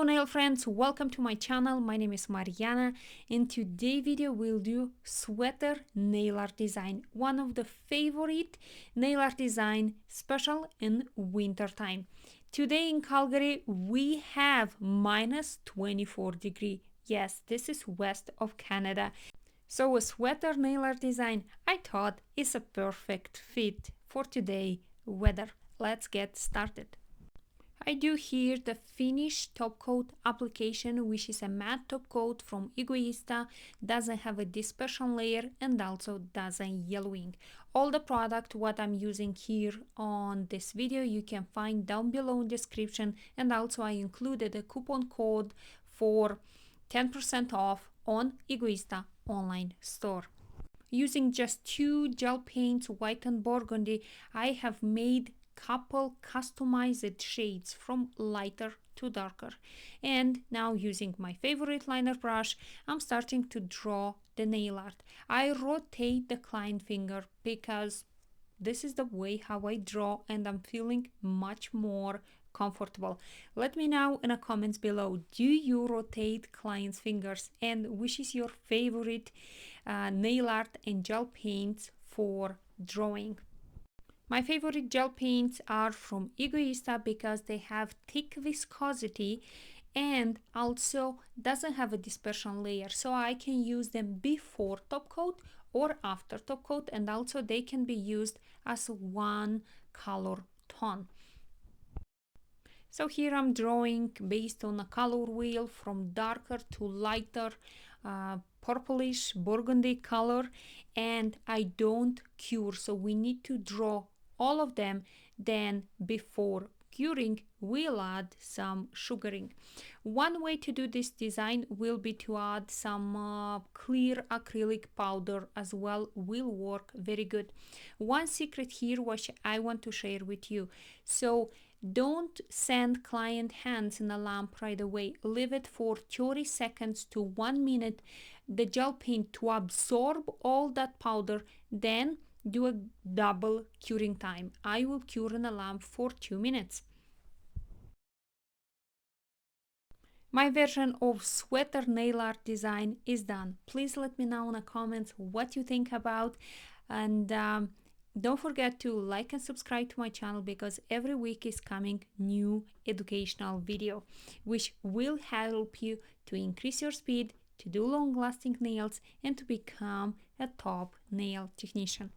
Hello nail friends, welcome to my channel. My name is Mariana. In today's video we'll do sweater nail art design, one of the favorite nail art design, special in winter time. Today in Calgary we have -24 degrees. Yes, this is west of Canada. So a sweater nail art design I thought is a perfect fit for today weather. Let's get started. I do here the finished top coat application, which is a matte top coat from Egoista, doesn't have a dispersion layer and also doesn't yellowing. All the product what I'm using here on this video you can find down below in description, and also I included a coupon code for 10% off on Egoista online store. Using just two gel paints, white and burgundy, I have made couple customized shades from lighter to darker. And now using my favorite liner brush, I'm starting to draw the nail art. I rotate the client finger because this is the way how I draw and I'm feeling much more comfortable. Let me know in the comments below, do you rotate client's fingers, and which is your favorite nail art and gel paints for drawing? My favorite gel paints are from Egoista because they have thick viscosity and also doesn't have a dispersion layer, so I can use them before top coat or after top coat, and also they can be used as one color tone. So here I'm drawing based on a color wheel from darker to lighter purplish burgundy color, and I don't cure, so we need to draw all of them, then before curing we'll add some sugaring. One way to do this design will be to add some clear acrylic powder as well, will work very good. One secret here which I want to share with you, so don't send client hands in a lamp right away. Leave it for 30 seconds to 1 minute the gel paint to absorb all that powder, then do a double curing time. I will cure in a lamp for 2 minutes. My version of sweater nail art design is done. Please let me know in the comments what you think about, and don't forget to like and subscribe to my channel because every week is coming new educational video which will help you to increase your speed, to do long-lasting nails, and to become a top nail technician.